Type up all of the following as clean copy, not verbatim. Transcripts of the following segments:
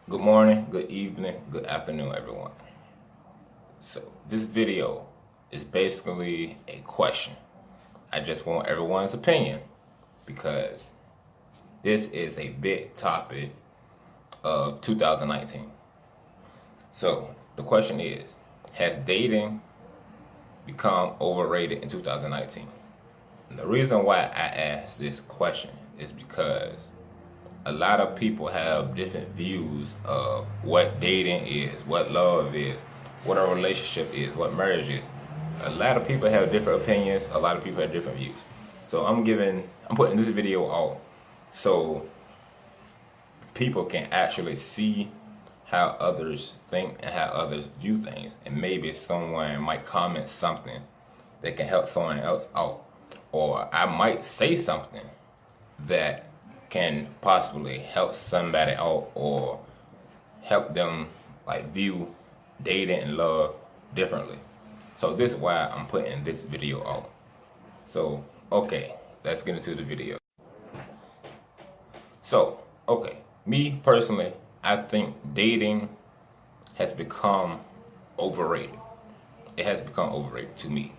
Good morning, good evening, good afternoon, everyone. So this video is basically a question. I just want everyone's opinion because this is a big topic of 2019. So the question is, has dating become overrated in 2019? And the reason why I ask this question is because a lot of people have different views of what dating is, what love is, what a relationship is, what marriage is. A lot of people have different opinions. A lot of people have different views. So I'm putting this video out so people can actually see how others think and how others view things. And maybe someone might comment something that can help someone else out. Or I might say something that can possibly help somebody out or help them view dating and love differently. So this is why I'm putting this video out. So okay, let's get into the video. So okay, me personally, I think dating has become overrated. It has become overrated to me.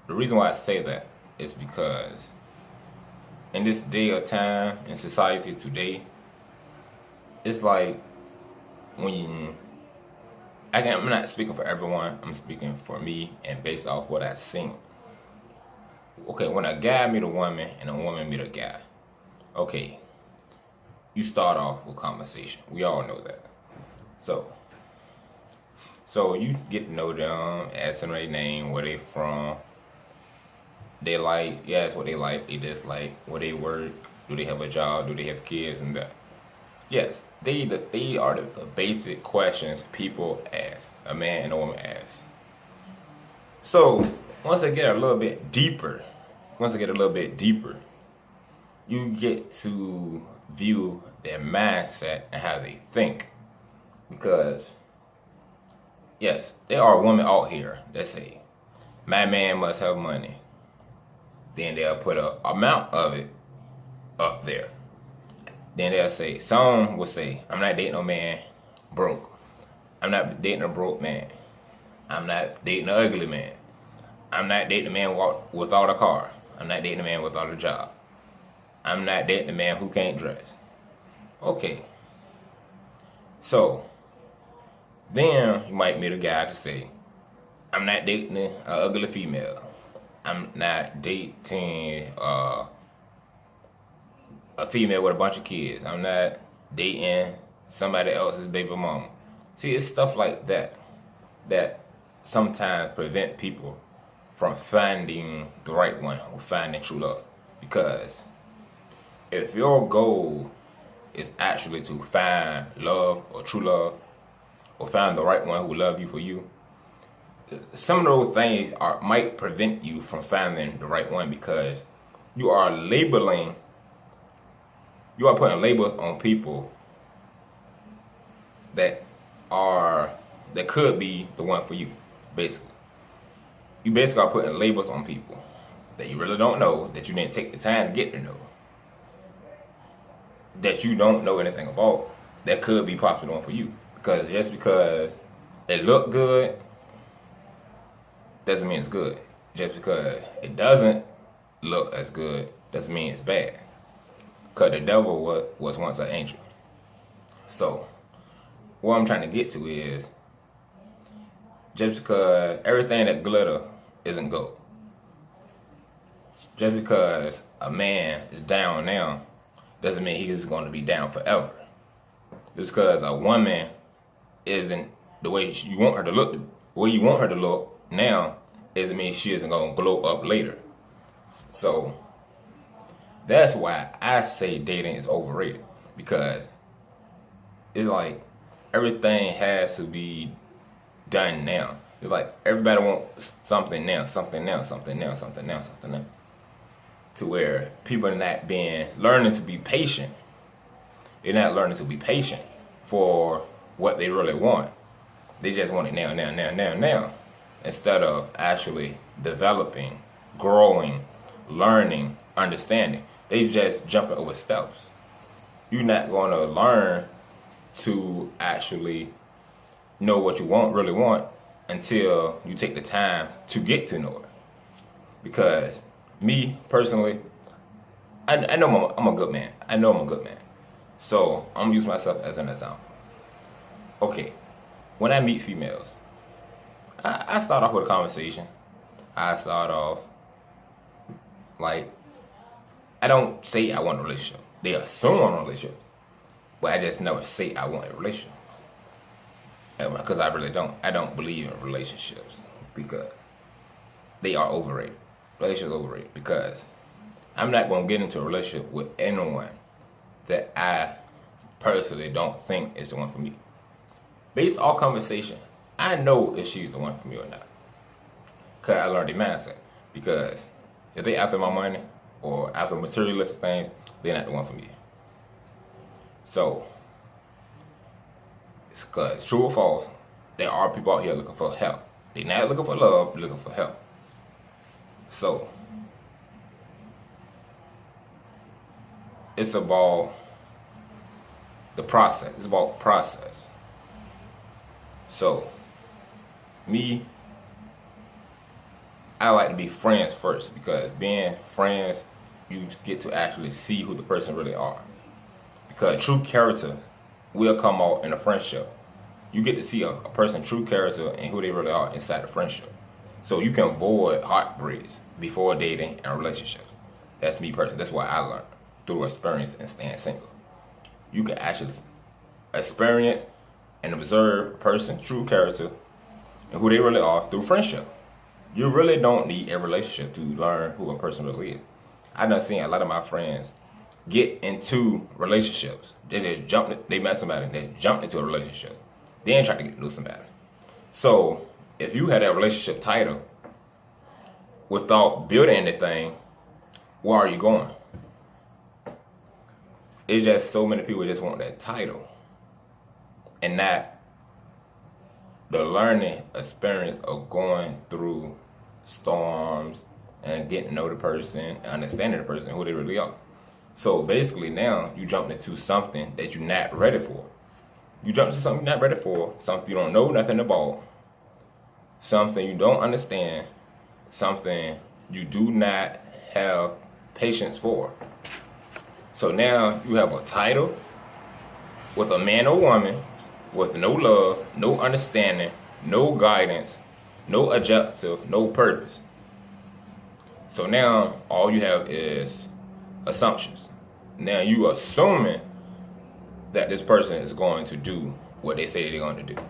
The reason why I say that is because in this day of time, in society today, it's like I'm not speaking for everyone, I'm speaking for me and based off what I've seen. Okay, when a guy meet a woman and a woman meet a guy, okay, you start off with conversation. We all know that. So you get to know them, ask them their name, where they from, they like, you ask what they like, they dislike, where they work, do they have a job, do they have kids, and that. Yes, they are the basic questions people ask, a man and a woman ask. So once I get a little bit deeper, you get to view their mindset and how they think. Because yes, there are women out here that say, my man must have money. Then they'll put an amount of it up there. Then they'll say, some will say, I'm not dating no man broke. I'm not dating a broke man. I'm not dating an ugly man. I'm not dating a man without a car. I'm not dating a man without a job. I'm not dating a man who can't dress. Okay. So, then you might meet a guy to say, I'm not dating an ugly female. I'm not dating a female with a bunch of kids. I'm not dating somebody else's baby mama. See, it's stuff like that that sometimes prevent people from finding the right one or finding true love. Because if your goal is actually to find love or true love or find the right one who loves you for you, some of those things might prevent you from finding the right one because you are putting labels on people that could be the one for you, basically. You basically are putting labels on people that you really don't know, that you didn't take the time to get to know, that you don't know anything about, that could be possibly the one for you. Because just because they look good doesn't mean it's good. Just because it doesn't look as good doesn't mean it's bad. Because the devil was once an angel. So, what I'm trying to get to is, just because everything that glitter isn't gold. Just because a man is down now doesn't mean he's going to be down forever. Just because a woman isn't the way you want her to look, the way you want her to look now, doesn't mean she isn't going to glow up later. So that's why I say dating is overrated. Because it's like everything has to be done now. It's like everybody wants something now. To where people are not learning to be patient. They're not learning to be patient for what they really want. They just want it now. Instead of actually developing, growing, learning, understanding. They just jumping over steps. You're not going to learn to actually know what you really want until you take the time to get to know it. Because me personally, I know I'm a good man. I know I'm a good man. So I'm gonna use myself as an example. Okay, when I meet females, I start off with a conversation. I start off like, I don't say I want a relationship. They assume I want a relationship, but I just never say I want a relationship. Because I really don't. I don't believe in relationships because they are overrated. Relationships are overrated because I'm not going to get into a relationship with anyone that I personally don't think is the one for me. Based on conversation, I know if she's the one for me or not. Because I learned their mindset. Because if they after my money or after materialistic things, they're not the one for me. So, it's because true or false, there are people out here looking for help. They're not looking for love, they're looking for help. So, it's about the process. It's about process. So, me, I like to be friends first because being friends, you get to actually see who the person really are. Because true character will come out in a friendship. You get to see a person's true character and who they really are inside the friendship. So you can avoid heartbreaks before dating and relationships. That's me personally. That's what I learned through experience and staying single. You can actually experience and observe a person's true character and who they really are through friendship. You really don't need a relationship to learn who a person really is. I've done seen a lot of my friends get into relationships. They met somebody and they jumped into a relationship. They ain't trying to get to know somebody. So if you had that relationship title without building anything, where are you going? It's just so many people just want that title and not the learning experience of going through storms and getting to know the person and understanding the person, who they really are. So basically now you jumped into something that you're not ready for. You jumped into something you're not ready for, something you don't know nothing about, something you don't understand, something you do not have patience for. So now you have a title with a man or woman with no love, no understanding, no guidance, no objective, no purpose. So now all you have is assumptions. Now you assuming that this person is going to do what they say they're going to do.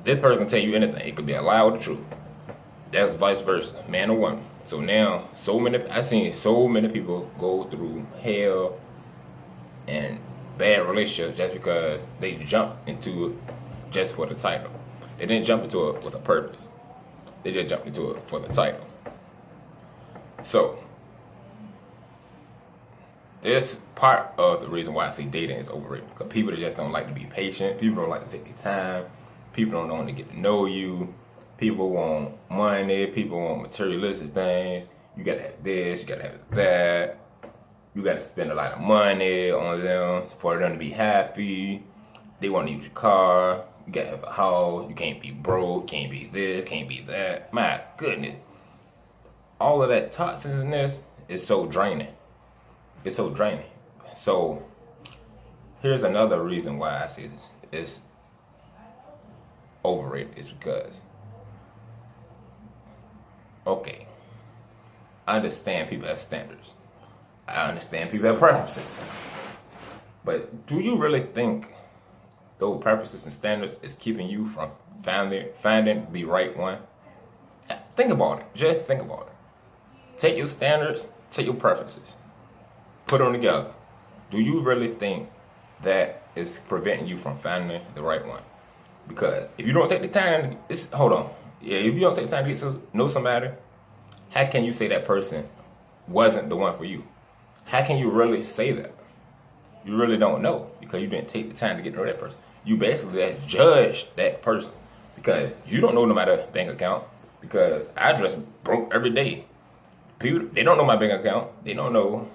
This person can tell you anything. It could be a lie or the truth. That's vice versa, man or woman. So now, I've seen so many people go through hell and bad relationships just because they jumped into it just for the title. They didn't jump into it with a purpose. They just jumped into it for the title. So, this part of the reason why I say dating is overrated. Because people just don't like to be patient. People don't like to take their time. People don't want to get to know you. People want money. People want materialistic things. You gotta have this. You gotta have that. You gotta spend a lot of money on them for them to be happy. They want to use your car. You gotta have a house. You can't be broke. Can't be this. Can't be that. My goodness. All of that toxicness is so draining. It's so draining. So, here's another reason why I say this. It's overrated. It's because, okay, I understand people have standards. I understand people have preferences. But do you really think those preferences and standards is keeping you from finding the right one? Think about it. Just think about it. Take your standards, take your preferences, put them together. Do you really think that is preventing you from finding the right one? Because if you don't take the time, if you don't take the time to get to know somebody, how can you say that person wasn't the one for you? How can you really say that? You really don't know because you didn't take the time to get to know that person. You basically judge that person because you don't know nobody's bank account. Because I just broke every day. People, they don't know my bank account. They don't know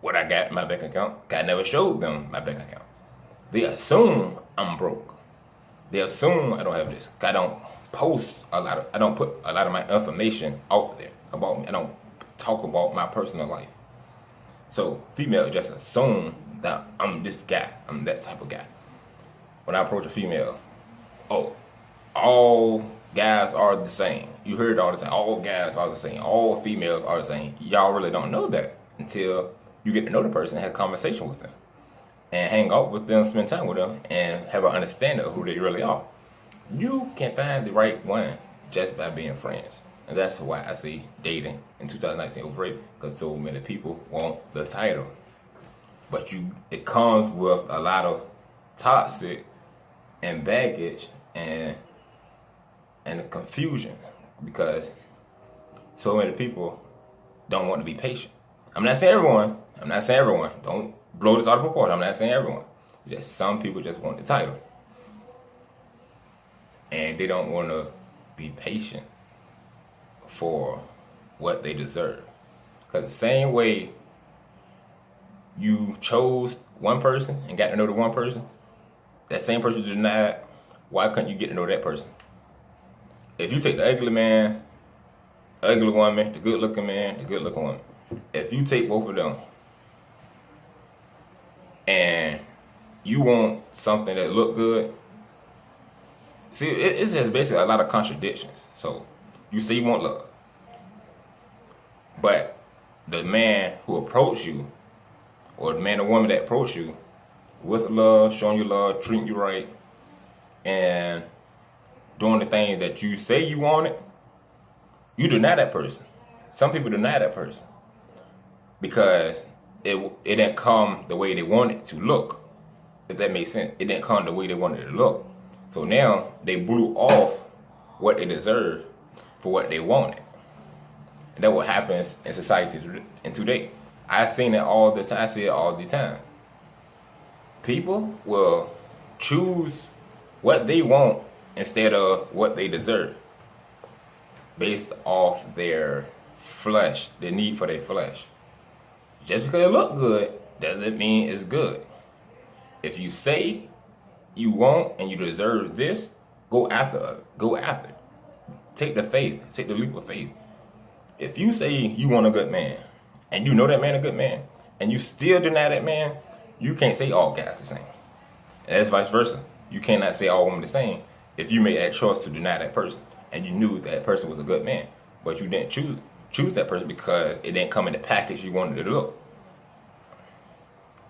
what I got in my bank account. I never showed them my bank account. They assume I'm broke. They assume I don't have this. I don't post I don't put a lot of my information out there about me. I don't talk about my personal life. So female just assume that I'm this guy. I'm that type of guy. When I approach a female, oh, all guys are the same. You heard all the time. All guys are the same. All females are the same. Y'all really don't know that until you get to know the person, have a conversation with them, and hang out with them, spend time with them, and have an understanding of who they really are. You can find the right one just by being friends. And that's why I see dating in 2019 overrated, because so many people want the title. But it comes with a lot of toxic and baggage and confusion, because so many people don't want to be patient. I'm not saying everyone. Don't blow this out of proportion. I'm not saying everyone. Just some people just want the title. And they don't want to be patient for what they deserve. Because the same way you chose one person and got to know the one person, that same person you denied, why couldn't you get to know that person? If you take the ugly man, ugly woman, the good looking man, the good looking woman, if you take both of them and you want something that look good, see, it's just basically a lot of contradictions. So you say you want love, but the man who approached you, or the man or woman that approached you with love, showing you love, treating you right, and doing the things that you say you wanted, you deny that person. Some people deny that person because it didn't come the way they wanted it to look, if that makes sense. It didn't come the way they wanted it to look. So now they blew off what they deserve for what they wanted. And that's what happens in society in today. I've seen it all the time. I see it all the time. People will choose what they want instead of what they deserve, based off their flesh, their need for their flesh. Just because it look good doesn't mean it's good. If you say you want and you deserve this, go after it. Go after it. Take the faith. Take the leap of faith. If you say you want a good man, and you know that man a good man, and you still deny that man, you can't say all guys the same. And that's vice versa. You cannot say all women the same if you made that choice to deny that person, and you knew that person was a good man, but you didn't choose that person because it didn't come in the package you wanted it to look.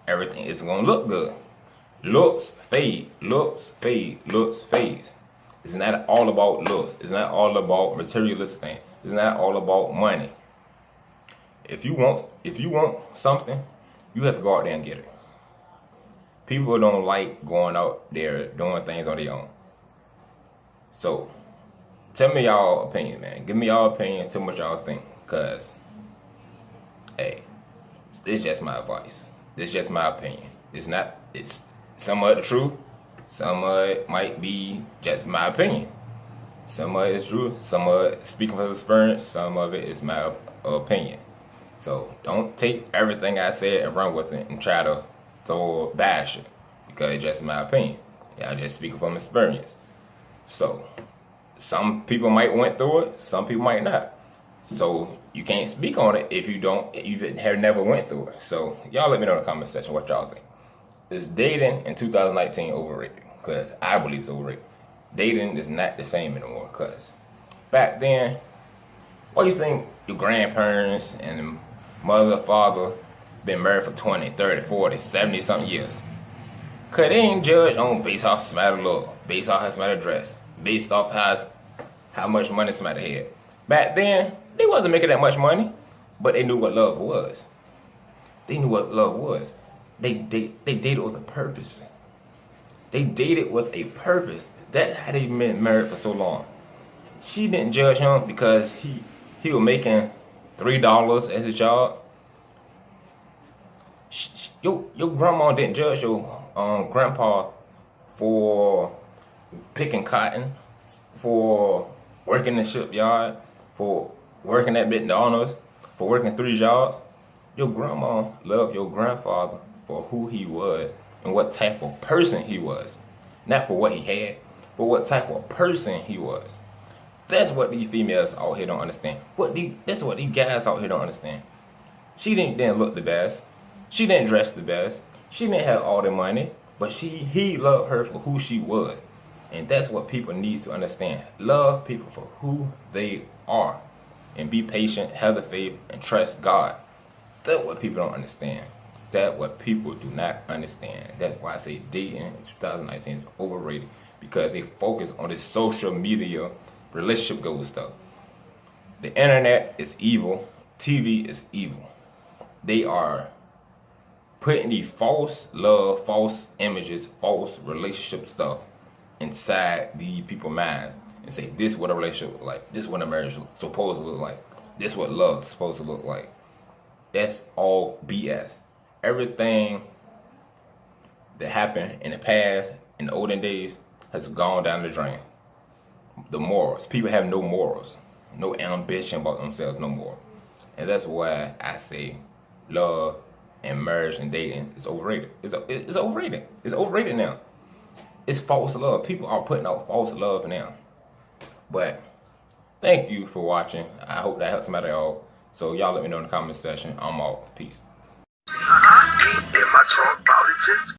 Everything is going to look good. Looks fade. Looks fade. Looks fades. It's not all about looks. It's not all about materialistic things. It's not all about money. If you want something, you have to go out there and get it. People don't like going out there doing things on their own. So, tell me y'all opinion, man. Give me y'all opinion. Tell me what y'all think. Because, hey, this is just my advice. This is just my opinion. It's some of it truth. Some of it might be just my opinion. Some of it is true. Some of it, speaking from experience, some of it is my opinion. So don't take everything I said and run with it and try to bash it, because it's just my opinion. Yeah, I'm just speaking from experience. So some people might went through it, some people might not. So you can't speak on it if you have never went through it. So y'all let me know in the comment section what y'all think. Is dating in 2019 overrated? Because I believe it's overrated. Dating is not the same anymore, because back then, what do you think your grandparents and mother, father been married for 20, 30, 40, 70 something years? Cause they ain't judged on based off somebody look, based off how somebody dress, based off how much money somebody had. Back then, they wasn't making that much money, but they knew what love was. They knew what love was. They dated with a purpose. They dated with a purpose. That's how they been married for so long. She didn't judge him because he was making $3 as a job. Your grandma didn't judge your grandpa for picking cotton, for working in the shipyard, for working at McDonald's, for working 3 jobs. Your grandma loved your grandfather for who he was and what type of person he was. Not for what he had, but what type of person he was. That's what these females out here don't understand. That's what these guys out here don't understand. She didn't look the best. She didn't dress the best. She didn't have all the money, but he loved her for who she was. And that's what people need to understand. Love people for who they are. And be patient, have the faith, and trust God. That's what people don't understand. That's what people do not understand. That's why I say dating in 2019 is overrated. Because they focus on this social media relationship goal stuff. The internet is evil. TV is evil. They are putting the false love, false images, false relationship stuff inside the people's minds and say this is what a relationship look like, this is what a marriage is supposed to look like, this is what love is supposed to look like. That's all BS. Everything that happened in the past, in the olden days, has gone down the drain. The morals. People have no morals, no ambition about themselves no more. And that's why I say love and marriage and dating is overrated. It's overrated. It's overrated now. It's false love. People are putting out false love now. But thank you for watching. I hope that helps somebody out. So y'all let me know in the comment section. I'm out. Peace.